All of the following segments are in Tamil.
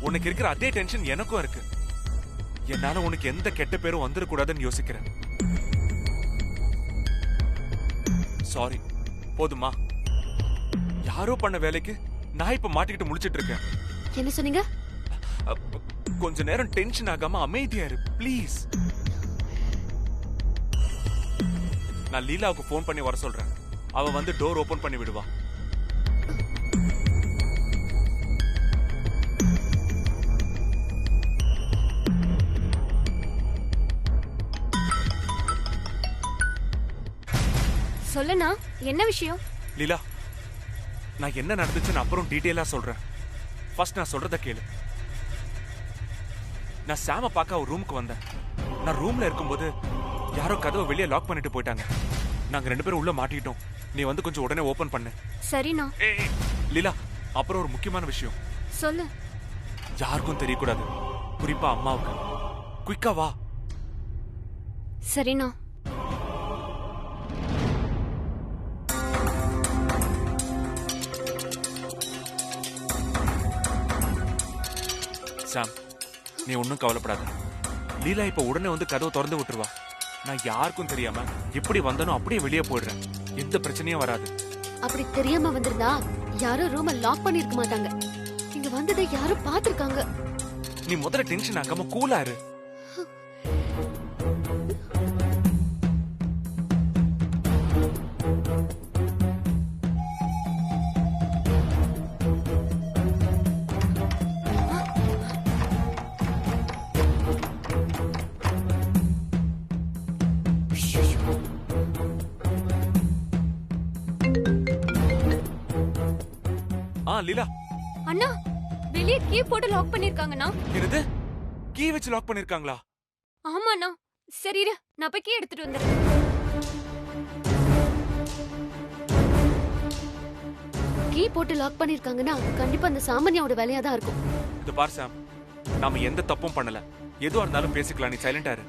உனக்கு இருக்கிற அதே டென்ஷன் எனக்கும் இருக்கு. என்னால உனக்கு எந்த கெட்ட பேரும் வந்துடக்கூடாதுன்னு யோசிக்கிறேன். சாரி, போதுமா? யாரோ பண்ண வேலைக்கு நான் இப்ப மாட்டிக்கிட்டு முழிச்சிட்டு இருக்கேன். என்ன சொன்னீங்க? கொஞ்ச நேரம் டென்ஷன் ஆகாம அமைதியா இரு ப்ளீஸ். நான் லீலாவுக்கு ஃபோன் பண்ணி வர சொல்றேன். அவ வந்து டோர் ஓபன் பண்ணி விடுவா. சொல்லுண்ணா, என்ன விஷயம்? லீலா, நான் என்ன நடந்துச்சுன்னு அப்புறம் டீட்டெயிலா சொல்றேன். ஃபர்ஸ்ட் நான் சொல்றத கேளு. நான் சாம பார்க்க அவர் ரூமுக்கு வந்தேன். நான் ரூம்ல இருக்கும்போது யாரோ கதவை வெளியே லாக் பண்ணிட்டு போயிட்டாங்க. நாங்க 2 பேரும் உள்ள மாட்டிட்டோம். நீ வந்து கொஞ்சம் உடனே ஓபன் பண்ணு. சரிண்ணா. லீலா, அப்புறம் ஒரு முக்கியமான விஷயம். சொல்லு. யாருக்கும் தெரியக்கூடாது, குறிப்பா அம்மாவுக்கு. குயிக்கா வா. சரிண்ணா. சாம், நீ ஒன்னும் கவலைப்படாத. லீலா இப்ப உடனே வந்து கதவை திறந்து விட்டுருவா. நான் யாருக்கும் தெரியாம எப்படி வந்தனோ அப்படியே வெளியே போயிடுறேன். எந்த பிரச்சனையும் வராது. அப்படி தெரியாம வந்திருந்தா யாரும் ரூம லாக் பண்ணிருக்க மாட்டாங்க. இங்க வந்ததை யாரும் பாத்துருக்காங்க. நீ முதல்ல டென்ஷன் ஆகாம கூலா இரு. லீலா, அண்ணா, வெளியே கீ போட்டு லாக் பண்ணிருக்காங்கண்ணா. என்னது? கீ வச்சு லாக் பண்ணிருக்காங்களா? ஆமாண்ணா. சரி, நான் போய் கீ எடுத்துட்டு வந்துடுறேன். கீ போட்டு லாக் பண்ணிருக்காங்கன்னா கண்டிப்பா அந்த சாமானியாவோட வேலையா தான் இருக்கும். இது பார் சாம், நாம எந்த தப்பும் பண்ணல. எதுவா இருந்தாலும் பேசிக்கலாம். நீ சைலண்டா இரு.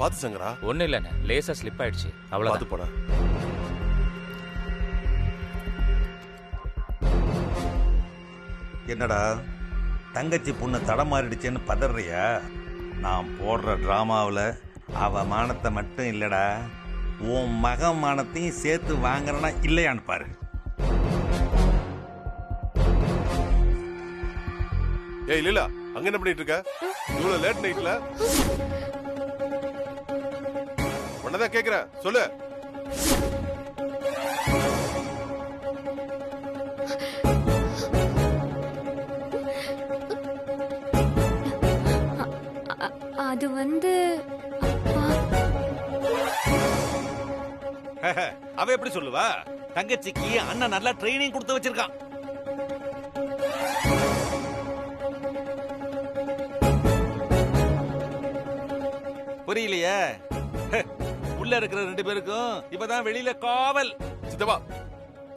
பாத்து சங்கரா. ஒண்ணு இல்லண்ணே, லேசா ஸ்லிப் ஆயிடுச்சு, அவ்வளவு. பாத்து போடா. என்னடா தங்கச்சி பொண்ணு தடமாறிடுச்சேன்னு பதறியா? நான் போடுற டிராமாவில் அவ மானத்தை மட்டும் இல்லடா, உன் மக மானத்தையும் சேர்த்து வாங்குறனா இல்லையான்னு பாரு. ஏய் லீலா, அங்க என்ன பண்ணிட்டு இருக்க? இவ்வளவு லேட் நைட்ல உன்னதான் கேக்குறேன், சொல்லு. அது வந்து அவ எப்படி சொல்லுவா? தங்கச்சிக்கு அண்ணன் நல்லா ட்ரைனிங் கொடுத்து வச்சிருக்கான். புரியலையே? உள்ள இருக்கிற 2 பேருக்கும் இப்பதான் வெளியில காவல். சித்தப்பா,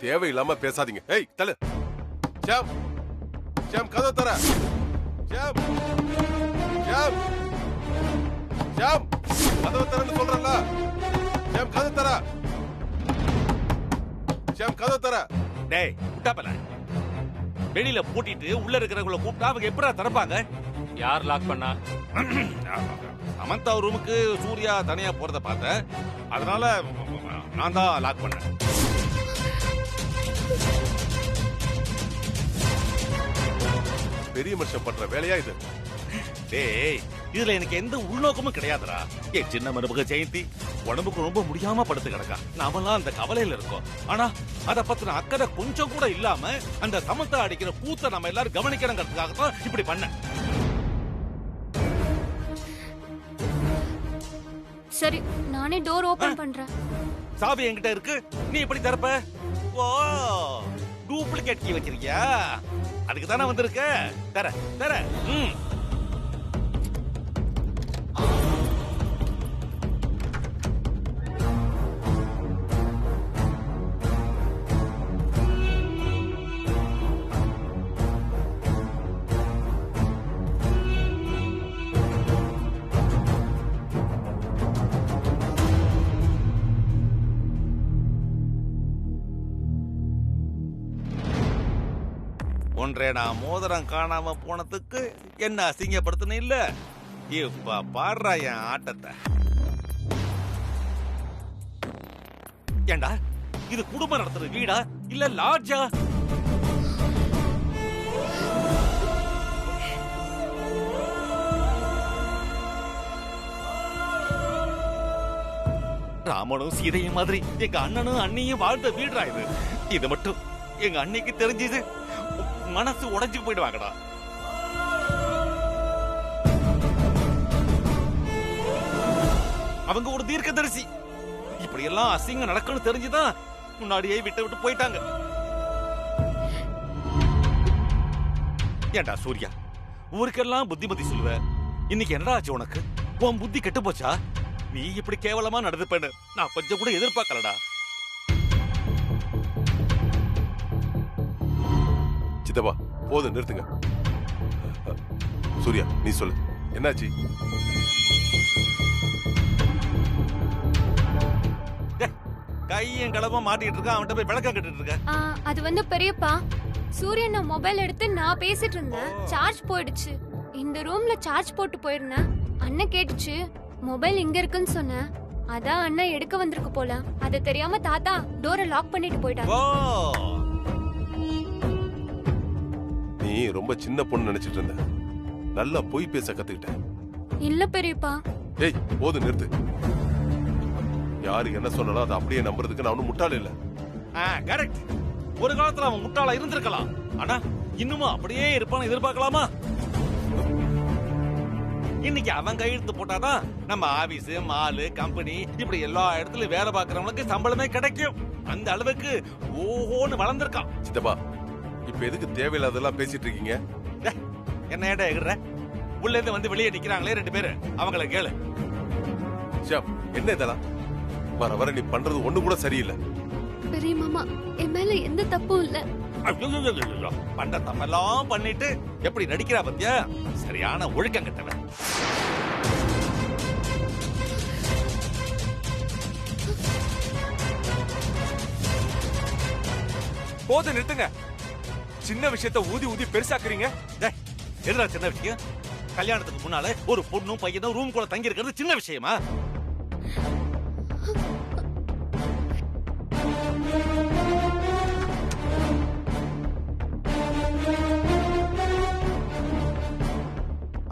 தேவையில்லாம பேசாதீங்க. ஏய் தல, ஜாம் ஜாம், கதவை தர. ஜாம் ஜாம் ஜாம், கதவை தரன்னு சொல்றல. ஜாம், கதவை தர. ஜாம், கதவை தர. டேய் முட்டாப்பல, வெளியில பூட்டிட்டு உள்ள இருக்கிறவங்கள கூப்பிட்டா அவங்க எப்படா திறப்பாங்க? யார் லாக் பண்ணா? சமந்தா ரூமுக்கு சூர்யா தனியா போறத பார்த்தேன், அதனால நான் தான் லாக் பண்ணேன். பெரிய மனுஷன் பண்ற வேலையா இது? டேய், இதுல எனக்கு எந்த உள்நோக்கமும் கிடையாதுடா. என் சின்ன மருமக ஜெயந்தி உடம்புக்கு ரொம்ப முடியாம படுத்து கிடக்கா. நாமெல்லாம் அந்த கவலையில இருக்கோம். ஆனா அத பத்தின அக்கறை கொஞ்சம் கூட இல்லாம அந்த சமந்தா அடிக்கிற கூத்த நம்ம எல்லாரும் கவனிக்கிறோங்கிறதுக்காக தான் இப்படி பண்ண. சரி நானே டோர் ஓபன் பண்றேன். சாவி என்கிட்ட இருக்கு, நீ எப்படி திறப்ப? ஓ, டூப்ளிகேட் கீ வச்சிருக்கியா? அதுக்கு தானே வந்திருக்க. தர தர. ஒன்றே நான் மோதிரம் காணாம போனதுக்கு என்ன அசிங்கப்படுத்தணும் இல்ல? இப்ப பாடுறா என் ஆட்டத்தை. ஏண்டா இது குடும்பம் நடத்துற வீடா இல்ல லாட்ஜா? ராமனும் சீதையும் மாதிரி எங்க அண்ணனும் அண்ணியும் வாழ்ந்த வீடுறா இது. இது மட்டும் எங்க அன்னைக்கு தெரிஞ்சது மனசு உடைஞ்சு போயிடுவாங்கடா. அவங்க ஒரு தீர்க்கதரிசி. இப்படி எல்லாம் அசிங்கம் நடக்கணும் தெரிஞ்சுதான் முன்னாடியே விட்டு போயிட்டாங்க. ஏண்டா சூர்யா, ஊருக்கெல்லாம் புத்திமதி சொல்லுவ, இன்னைக்கு என்னடா ஆச்சு உனக்கு? உன் புத்தி கெட்டு போச்சா? நீ இப்படி கேவலமா நடந்துப்பேன்னு நான் கொஞ்சம் கூட எதிர்பார்க்கலடா. சித்தப்பா போதும், நிறுத்துங்க. சூர்யா நீ சொல்லு, என்னாச்சு? கையும் களமா மாட்டிட்டு இருக்க, அவன்கிட்ட போய் விளக்கம் கட்டிட்டு இருக்க. அது வந்து பெரியப்பா, சூரியன் நான் மொபைல் எடுத்து நான் பேசிட்டு இருந்தேன், சார்ஜ் போயிடுச்சு. இந்த ரூம்ல சார்ஜ் போட்டு போயிருந்தேன். அண்ணன் கேட்டுச்சு மொபைல் இங்க இருக்குன்னு சொன்னேன். அதான் அண்ணன் எடுக்க வந்திருக்கு போல. அது தெரியாம தாத்தா டோரை லாக் பண்ணிட்டு போயிட்டாங்க. நீ ரொம்ப சின்ன பொண்ணு நினைச்சிட்டு இருந்த, நல்லா பொய் பேச கத்துக்கிட்ட. இல்ல பெரியப்பா. ஏய் போதும், நிறுத்து. யாரு என்ன சொன்னாலும் அதை அப்படியே நம்புறதுக்கு நான் ஒன்னும் முட்டாள் இல்ல. கரெக்ட். ஒரு காலத்துல அவன் முட்டாளா இருந்திருக்கலாம், ஆனா இன்னுமா அப்படியே இருப்பான்னு எதிர்பார்க்கலாமா? இன்னைக்கு அவன் கையெழுத்து போட்டாதான் நம்ம ஆபீஸ், மாலு, கம்பெனி இப்படி எல்லா இடத்துலயும் வேலை பார்க்கறவங்களுக்கு சம்பளமே கிடைக்கும். அந்த அளவுக்கு ஓஹோன்னு வளர்ந்திருக்கான். சித்தப்பா இப்ப எதுக்கு தேவையில்லாதெல்லாம் பேசிட்டு இருக்கீங்க? என்ன ஏடா எகுற? உள்ள இருந்து வந்து வெளியே நிக்கிறாங்களே 2 பேரு, அவங்கள கேளு. என்ன இதெல்லாம்? வர வர நீ பண்றது ஒண்ணு கூட சரியில்லை. பெரிய மாமா, என் மேல எந்த தப்பும் இல்ல. பண்ட தப்பெல்லாம் பண்ணிட்டு எப்படி நடிக்கிறா பத்தியா? சரியான ஒழுக்கம் கட்டவன். போதும், நிறுத்துங்க. சின்ன விஷயத்த ஊதி ஊதி பெருசாக்குறீங்க. எதுடா சின்ன விஷயம்? கல்யாணத்துக்கு முன்னால ஒரு பொண்ணும் பையனும் ரூம் கூட தங்கி இருக்கிறது சின்ன விஷயமா?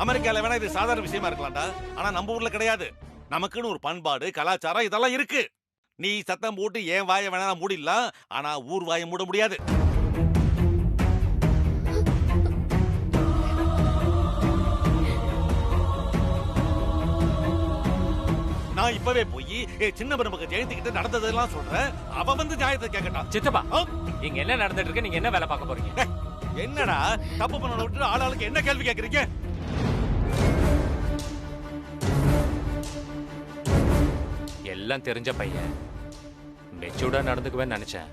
அமெரிக்கால வேணா இது சாதாரண விஷயமா இருக்கலாம்டா, ஆனா நம்ம ஊர்ல கிடையாது. நமக்குன்னு ஒரு பண்பாடு, கலாச்சாரம் இதெல்லாம் இருக்கு. நீ சத்தம் போட்டு ஏன் வாயை வேணா மூடிடலாம், ஆனா ஊர் வாயை மூட முடியாது. நான் இப்பவே போய் சின்ன மருமக ஜெயந்திக்கிட்ட நடந்ததெல்லாம் சொல்றேன். அவ வந்து நியாயத்தை கேட்கட்டான். சித்தப்பா, இங்க என்ன நடந்துட்டு இருக்கு? நீங்க என்ன வேலை பார்க்க போறீங்க? என்னடா தப்பு பண்ண விட்டு ஆளாளுக்கு என்ன கேள்வி கேட்கறீங்க? எல்லாம் தெரிஞ்ச பையன், மெச்சூர்டா நடந்துக்குவேன்னு நினைச்சேன்.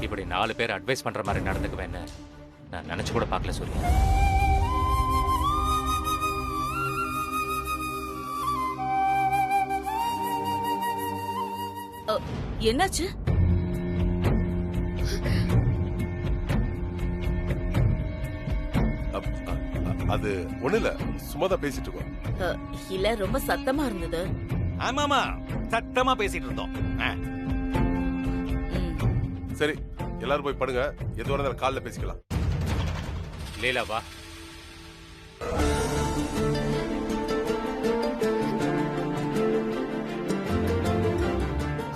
இப்படி 4 பேர் அட்வைஸ் பண்ற மாதிரி நடந்துக்குவேன்னு நான் நினைச்சு கூட பார்க்கல சூர்யா. என்னாச்சு? அது ஒண்ணு இல்ல, சும்மாதான் பேசிட்டு இருக்கோம். இல்ல ரொம்ப சத்தமா இருந்தது. ஆமாமா, சத்தமா பேசிட்டு இருந்தோம். சரி எல்லாரும் போய் படுங்க, எதுவாக இருந்தாலும் காலைல பேசிக்கலாம். லீலா வா.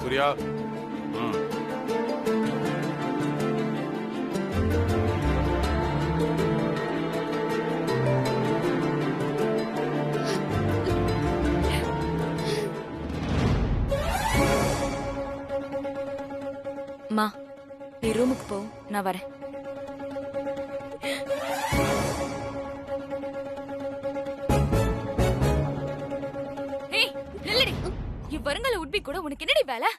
சூர்யா. மா நீ ரூமுக்கு போ, நான் வரேன். ஏய் நில்லடி. இவ்வருங்கல உட்பி கூட உனக்கு என்னடி வேலை?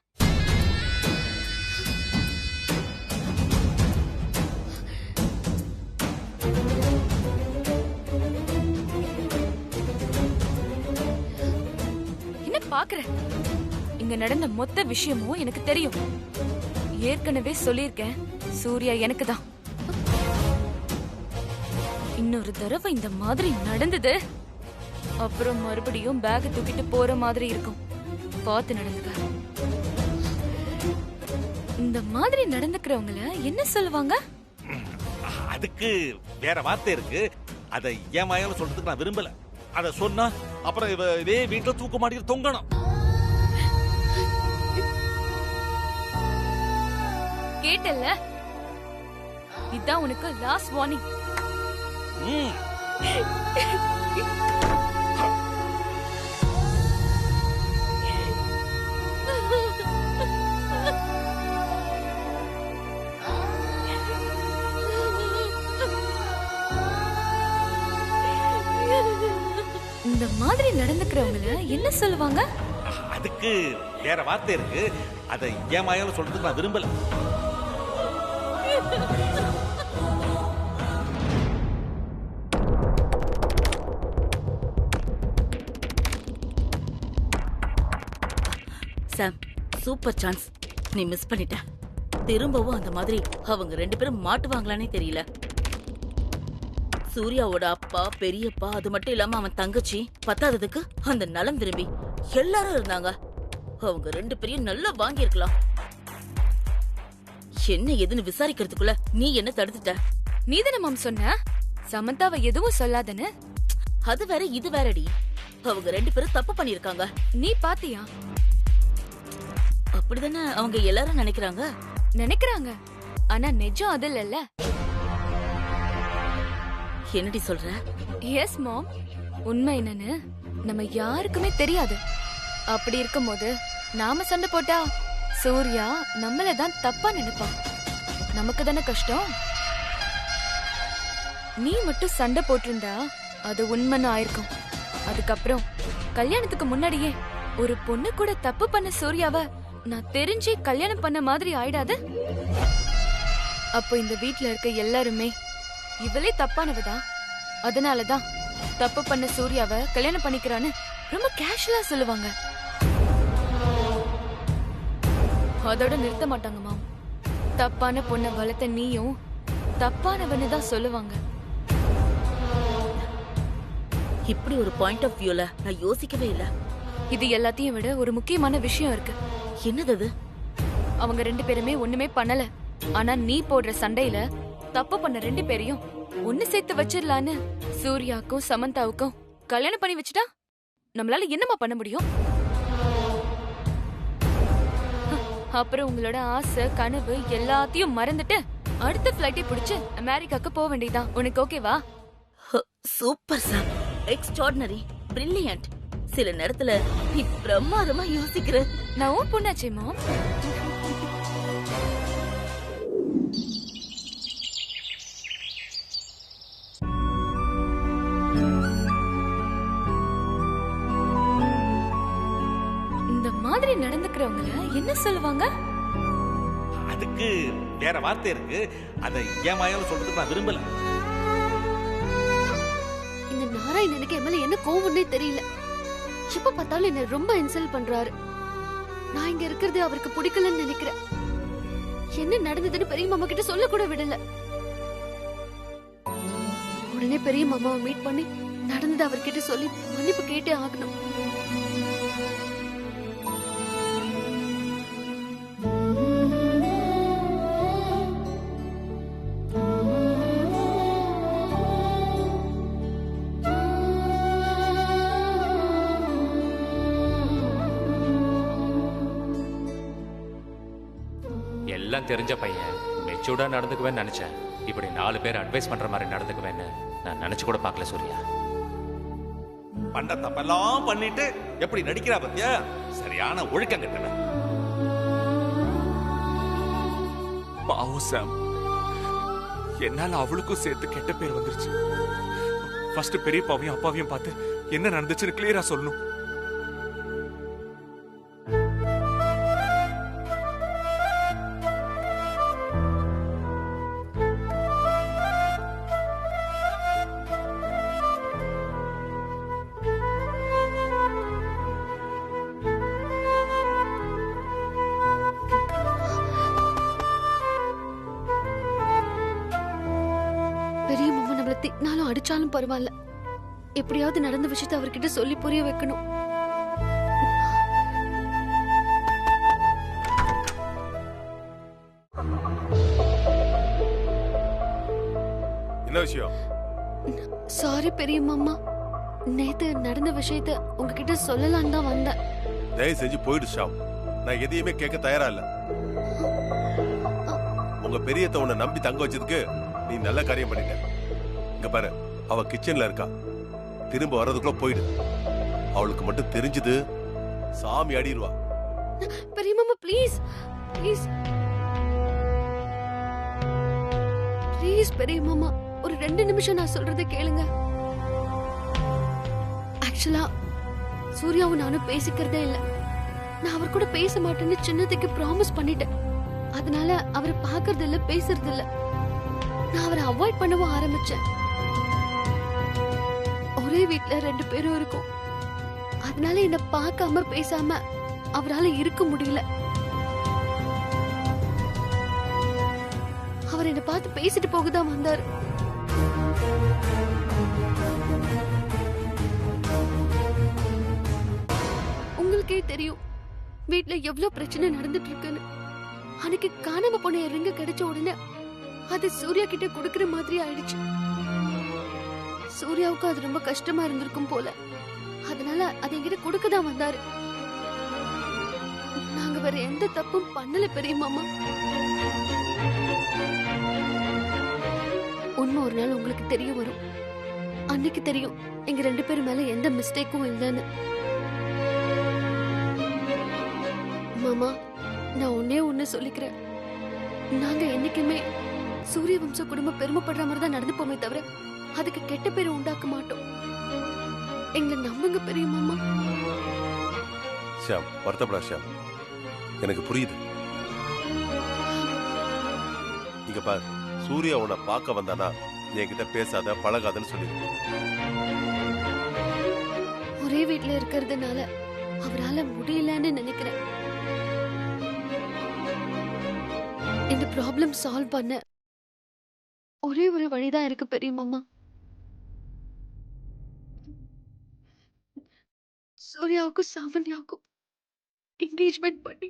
என்ன பாக்குற? இங்க நடந்த மொத்த விஷயமும் எனக்கு தெரியும். ஏற்கனவே சொல்லியிருக்கேன், சூர்யா எனக்கு தான். இன்னொரு தடவை இந்த மாதிரி நடந்தது, அப்புறம் மறுபடியும் பேக் தூக்கிட்டு போற மாதிரி இருக்கும். பார்த்து நடந்துக்க. இந்த மாதிரி நடந்துக்கிறவங்கள என்ன சொல்லுவாங்க? அதுக்கு வேற வார்த்தை இருக்கு. அதை ஏன் வாயால சொல்றதுக்கு நான் விரும்பல. அத சொன்னா அப்புறம் இதே வீட்டுல தூக்க மாட்டிட்டு தொங்கணும். கேட்டல்ல, இதான் உனக்கு லாஸ்ட் வார்னிங். இந்த மாதிரி நடந்துக்கிறவங்கள என்ன சொல்லுவாங்க? அதுக்கு வேற வார்த்தை இருக்கு. அதை ஏன் வாயால சொல்றதுக்கு நான் விரும்பல. சாம், சூப்பர் சான்ஸ். நீ மிஸ் பண்ணிட்ட. திரும்பவும் அந்த மாதிரி அவங்க 2 பேரும் மாட்டுவாங்களானே தெரியல. சூர்யாவோட அப்பா, பெரியப்பா, அது மட்டும் இல்லாம அவன் தங்கச்சி, பத்தாததுக்கு அந்த நலம் விரும்பி எல்லாரும் இருந்தாங்க. அவங்க 2 பேரையும் நல்லா வாங்கி இருக்கலாம். என்ன ஏதுன்னு விசாரிக்கிறதுக்குள்ள நீ என்ன தடுத்துட்ட? நீதானே மாம் சொன்ன சமந்தாவை எதுவும் சொல்லாதன்னு. அது வேற இது வேறடி. அவங்க 2 பேரும் தப்பு பண்ணிருக்காங்க. நீ பாத்தியா? அப்படிதானே அவங்க எல்லாரும் நினைக்கிறாங்க. நினைக்கிறாங்க, ஆனா நிஜம் அது இல்லல்ல. என்னடி சொல்ற? எஸ் மாம், உண்மை என்னன்னு நம்ம யாருக்குமே தெரியாது. அப்படி இருக்கும்போது நாம சண்டை போட்டா சூர்யா நம்மள தான் தப்பா நினைப்பான். நமக்கு தானே கஷ்டம். நீ மட்டும் சண்டை போட்டிருந்தா அது உண்மைன்னு ஆயிருக்கும். அதுக்கப்புறம் கல்யாணத்துக்கு முன்னாடியே ஒரு பொண்ணு கூட தப்பு பண்ண சூர்யாவை நான் தெரிஞ்சு கல்யாணம் பண்ண மாதிரி ஆயிடாது? அப்போ இந்த வீட்ல இருக்க எல்லாருமே இவளே தப்பானவதான், அதனாலதான் தப்பு பண்ண சூர்யாவை கல்யாணம் பண்ணிக்கிறான்னு ரொம்ப கேஷுவலா சொல்லுவாங்க. அதோட நிறுத்த மாட்டாங்க மாம். தப்பான பொண்ணை வளர்த்த நீயும் தப்பானவன்னு தான் சொல்லுவாங்க. இப்படி ஒரு பாயிண்ட் ஆஃப் வியூல நான் யோசிக்கவே இல்ல. இது எல்லாத்தையும் விட ஒரு முக்கியமான விஷயம் இருக்கு. என்னது அது? அவங்க 2 பேருமே ஒண்ணுமே பண்ணல. ஆனா நீ போடுற சண்டையில தப்பு பண்ண 2 பேரையும் ஒண்ணு சேர்த்து வச்சிடலான்னு சூர்யாக்கும் சமந்தாவுக்கும் கல்யாணம் பண்ணி வச்சுட்டா நம்மளால என்னமா பண்ண முடியும்? அப்புறம் உங்களோட ஆசை, கனவு எல்லாத்தையும் மறந்துட்டு அடுத்த பிளைட்டை பிடிச்சு அமெரிக்காக்கு போக வேண்டியதான். உனக்கு ஓகேவா? Super sir, extraordinary, brilliant. சில நேரத்துல நீ பிரமாதமா யோசிக்கிற. நான் உன் பொண்ணாச்சே மாம். இந்த மாதிரி நடந்துக்கிறவங்கள என்ன சொல்லுவாங்க? அதுக்கு வேற வார்த்தை இருக்கு. அதை ஏன் வாயால சொல்றதுக்கு நான் விரும்பல. இந்த நாராயணனுக்கு என் மேல என்ன கோவம்னே தெரியல. எப்ப பார்த்தாலும் என்ன ரொம்ப இன்சல்ட் பண்றாரு. நான் இங்க இருக்கிறது அவருக்கு பிடிக்கலன்னு நினைக்கிறேன். என்ன நடந்ததுன்னு பெரிய மாமா கிட்ட சொல்ல கூட விடல. உடனே பெரிய மாமாவை மீட் பண்ணி நடந்தது அவர்கிட்ட சொல்லி மன்னிப்பு கேட்டே ஆகணும். எல்லாம் தெரிஞ்ச பையன், மெச்சூர்டா நடந்துக்குவேன்னு நினைச்சேன். இப்படி 4 பேர் அட்வைஸ் பண்ற மாதிரி நடந்துக்குவேன்னு நான் நினைச்சு கூட பார்க்கல சூர்யா. பண்ண தப்பெல்லாம் பண்ணிட்டு எப்படி நடிக்கிறா பத்தியா? சரியான ஒழுக்கம் கட்டவன். பாவம் சாம், என்னால அவளுக்கும் சேர்த்து கெட்ட பேர் வந்துருச்சு. ஃபர்ஸ்ட் பெரியப்பாவையும் அப்பாவையும் பார்த்து என்ன நடந்துச்சுன்னு கிளியரா சொல்லணும். பெரிய மாமா நம்மள திட்டினாலும் அடிச்சாலும் பரவாயில்ல, எப்படியாவது நடந்த விஷயத்தை அவர்கிட்ட சொல்லி புரிய வைக்கணும். என்ன விஷயம்? சாரி பெரிய மாமா, நேத்து நடந்த விஷயத்த உங்ககிட்ட சொல்லலான்னு தான் வந்தேன். தயவு செஞ்சு போயிடு ஷாம். நான் எதையுமே கேட்க தயாரா இல்ல. உங்க பெரியத்த உன்னை நம்பி தங்க வச்சதுக்கு நீ நல்ல காரியம் பண்ணிட்ட. இங்க பாரு, அவ கிச்சன்ல இருக்கா, திரும்ப வர்றதுக்குள்ள போயிடு. அவளுக்கு மட்டும் தெரிஞ்சது சாமி அடிடுவா. பெரிய மாமா ப்ளீஸ் ப்ளீஸ் ப்ளீஸ் பெரிய மாமா, ஒரு 2 நிமிஷம் நான் சொல்றதை கேளுங்க. ஆக்சுவலா சூர்யாவும் நானும் பேசிக்கிறதே இல்ல. நான் அவர் கூட பேச மாட்டேன்னு சின்னதுக்கு ப்ராமிஸ் பண்ணிட்டேன். அதனால அவரை பாக்குறது இல்ல, பேசுறது இல்ல. நான் அவரை அவாய்ட் பண்ணவும் ஆரம்பிச்சேன். ஒரே வீட்ல 2 பேரும் இருக்கும். அதனால என்ன பார்க்காம பேசாம அவரால இருக்க முடியல. அவர் என்ன பார்த்து பேசிட்டு போகதான் வந்தாரு. உங்களுக்கே தெரியும் வீட்ல எவ்வளவு பிரச்சனை நடந்துட்டு இருக்குன்னு. அன்னைக்கு காணாம போன ரிங்க கிடைச்ச உடனே அது சூர்யா கிட்ட கொடுக்கிற மாதிரி ஆயிடுச்சு. சூர்யாவுக்கு அது ரொம்ப கஷ்டமா இருந்திருக்கும் போல. அதனால அதை என்கிட்ட கொடுக்கதான் வந்தாரு. நாங்க வேற எந்த தப்பும் பண்ணல பெரிய மாமா. உண்மை ஒரு நாள் உங்களுக்கு தெரிய வரும். அன்னைக்கு தெரியும் எங்க 2 பேரும் மேல எந்த மிஸ்டேக்கும் இல்லைன்னு. மாமா, நான் ஒண்ணே சொல்லிக்கிறேன். நாங்க என்னைக்குமே சூரிய வம்ச குடும்பம் பெருமைப்படுற மாதிரி தான் நடந்துப்போமே தவிர அதுக்கு கெட்ட பேரை உண்டாக்க மாட்டோம். எங்களை நம்புங்க பெரிய மாமா. ஷாம், வருத்தப்படா ஷாம், எனக்கு புரியுது. இங்க பாரு, சூர்யா உன்னை பார்க்க வந்தானா என்கிட்ட பேசாத பழகாதன்னு சொல்லிடு. ஒரே வீட்ல இருக்கிறதுனால அவரால முடியலன்னு நினைக்கிறேன். இந்த ப்ராப்ளம் சால்வ் பண்ண ஒரே ஒரு வழிதான் இருக்கு பெரிய மாமா. சூர்யாவுக்கும் சாவன்யாவுக்கும் என்கேஜ்மெண்ட் பண்ணி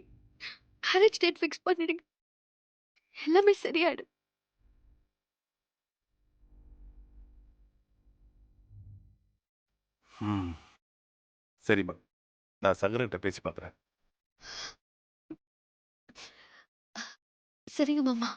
மேரேஜ் டேட் ஃபிக்ஸ் பண்ணிடுங்க. எல்லாமே சரியாயிடும். சரிம்மா, நான் சங்கரன்கிட்ட பேசி பார்க்குறேன். சரிங்க மாமா.